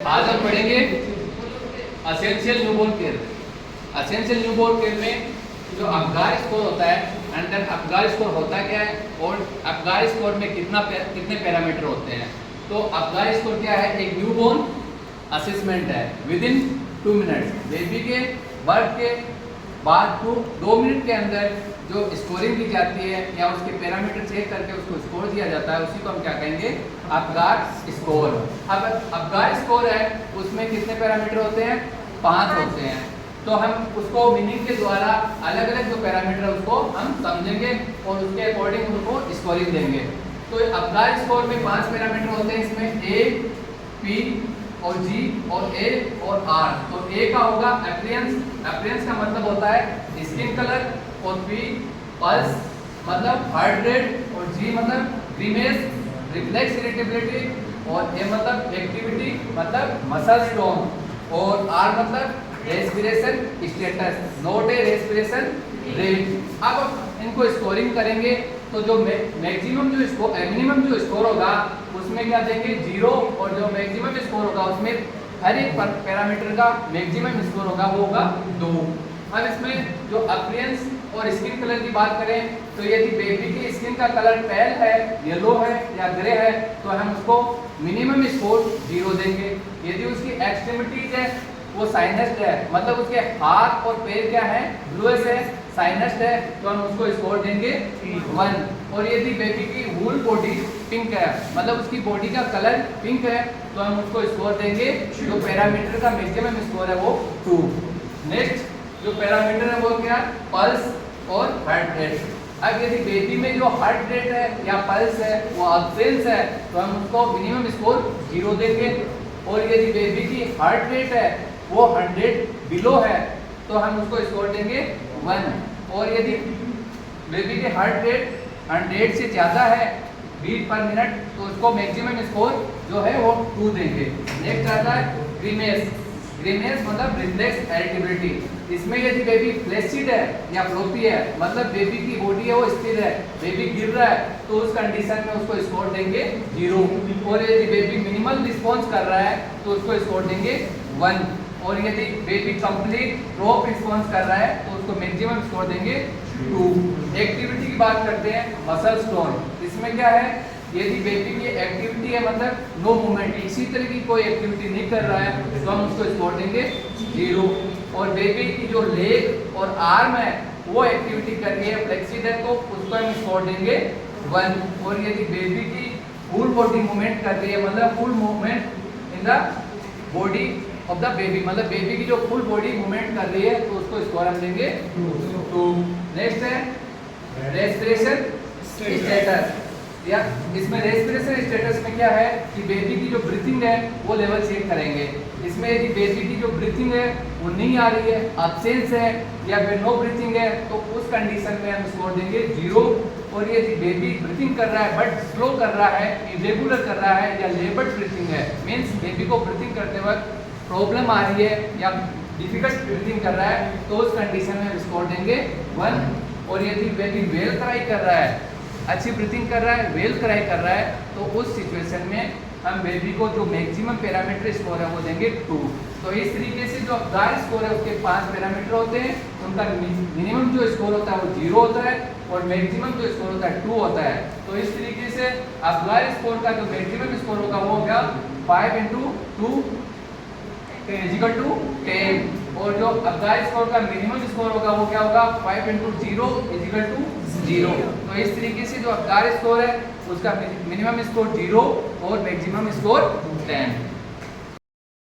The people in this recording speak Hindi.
आज हम पढ़ेंगे essential newborn care. Essential newborn care में जो अपगार स्कोर होता है एंड देन अपगार स्कोर होता क्या है और अपगार स्कोर में कितने पैरामीटर होते हैं। तो अपगार स्कोर क्या है? एक न्यूबॉर्न असेसमेंट है विद इन 2 मिनट्स। बेबी के बर्थ के बाद 2 मिनट के अंदर जो स्कोरिंग की जाती है या उसके पैरामीटर चेक करके उसको स्कोर दिया जाता है, उसी को हम क्या कहेंगे? Apgar score. अब अपगार स्कोर है उसमें कितने पैरामीटर होते हैं? 5 होते हैं। तो हम उसको मीनिंग के द्वारा अलग अलग जो पैरामीटर है उसको हम समझेंगे और उसके अकॉर्डिंग उनको स्कोरिंग देंगे। तो अपगार स्कोर में 5 पैरामीटर होते हैं, इसमें ए, पी और जी और ए और आर। तो ए का होगा अपीयरेंस। अपीयरेंस का मतलब होता है स्किन कलर, और पी पल्स मतलब हार्ट रेट, और जी मतलब ग्रीमेस रिफ्लेक्स इरिटेबिलिटी, और ए मतलब एक्टिविटी मतलब मसल टोन, और आर मतलब रेस्पिरेशन स्टेटस, नोट ए रेस्पिरेशन रेट। अब इनको स्कोरिंग करेंगे तो जो मैक्सिमम जो स्कोर मिनिमम जो स्कोर होगा उसमें क्या देंगे? 0, और जो मैक्सिमम स्कोर होगा उसमें हर एक पैरामीटर का मैक्सिमम स्कोर होगा वो होगा 2। अब इसमें जो अपीयरेंस और स्किन कलर की बात करें तो यदि बेबी की स्किन का कलर पेल है, येलो है या ग्रे है तो हम उसको मिनिमम स्कोर 0 देंगे। यदि उसकी एक्सट्रीमिटीज है वो साइनस्ड है, मतलब उसके हाथ और पैर क्या है? ब्लूइश है, साइनस्ड है, तो हम उसको स्कोर देंगे 1। और यदि बेबी की होल बॉडी पिंक है, मतलब उसकी बॉडी का कलर पिंक है, तो हम उसको स्कोर देंगे जो पैरामीटर का मैक्सिमम स्कोर है वो 2। नेक्स्ट जो पैरामीटर है वो क्या? पल्स और हार्ट रेट। अब यदि बेबी में जो हार्ट रेट है या पल्स है वो अब्सेंस है तो हम उसको मिनिमम स्कोर 0 देंगे। और यदि बेबी की हार्ट रेट है वो 100 बिलो है तो हम उसको स्कोर देंगे 1। और यदि बेबी की हार्ट रेट 100 से ज़्यादा है बीट पर मिनट तो उसको मैक्सिमम स्कोर जो है वो 2 देंगे। नेक्स्ट आता है ग्रीमेस। ग्रीमेस मतलब रिफ्लेक्स इरिटेबिलिटी। इसमें यदि बेबी फ्लैसिड है या फ्लोपी है, मतलब बेबी की बॉडी है वो स्थिर है, बेबी गिर रहा है, तो उस कंडीशन में उसको स्कोर देंगे 0। और यदि बेबी मिनिमल रिस्पॉन्स कर रहा है तो उसको स्कोर देंगे 1। और यदि बेबी कंप्लीट ड्रॉप रिस्पॉन्स कर रहा है तो उसको मैक्सिमम स्कोर देंगे 2। एक्टिविटी की बात करते हैं, मसल टोन। इसमें क्या है? यदि बेबी की एक्टिविटी है मतलब नो मूवमेंट, इसी तरह की कोई एक्टिविटी नहीं कर रहा है तो हम उसको स्कोर देंगे 0। और बेबी की जो लेग और आर्म है वो एक्टिविटी कर रही है, फ्लेक्सिड है, तो उसको हम स्कोर देंगे 1। और यदि बेबी की फुल बॉडी मूवमेंट कर रही है, मतलब full movement in the body of the baby, मतलब बेबी की जो फुल बॉडी मूवमेंट कर रही है तो उसको स्कोर हम देंगे 2। नेक्स्ट है रेस्पिरेशन स्टेटस। या इसमें रेस्पिरेशन स्टेटस में क्या है कि बेबी की जो ब्रीथिंग है वो लेवल चेक करेंगे। इसमें यदि बेबी की जो ब्रीथिंग है वो नहीं आ रही है, अब्सेंस है या फिर नो ब्रीथिंग है तो उस कंडीशन में हम स्कोर देंगे 0। और यदि बेबी ब्रीथिंग कर रहा है बट स्लो कर रहा है, इरेगुलर कर रहा है या लेबर्ड ब्रीथिंग है, मीन्स बेबी को ब्रीथिंग करते वक्त प्रॉब्लम आ रही है या डिफिकल्ट ब्रीथिंग कर रहा है तो उस कंडीशन में हम स्कोर देंगे 1। और यदि बेबी वेल क्राई कर रहा है, अच्छी ब्रीथिंग कर रहा है, वेल क्राई कर रहा है, तो उस सिचुएशन में हम बेबी को जो मैक्सिमम पैरामीटर स्कोर है वो देंगे 2। तो इस तरीके से जो अपगार स्कोर है उसके 5 पैरामीटर होते हैं, उनका मिनिमम जो स्कोर होता है वो 0 होता है और मैक्सिमम जो स्कोर होता है 2 होता है। तो इस तरीके से अपगार स्कोर का जो मैक्सिमम स्कोर होगा वो होगा 5 × 2 = 10। और जो अपगार स्कोर का मिनिमम स्कोर होगा वो क्या होगा? 5 × 0 = 0। तो इस तरीके से जो अपगार स्कोर है उसका मिनिमम स्कोर 0 और मैक्सिमम स्कोर 10।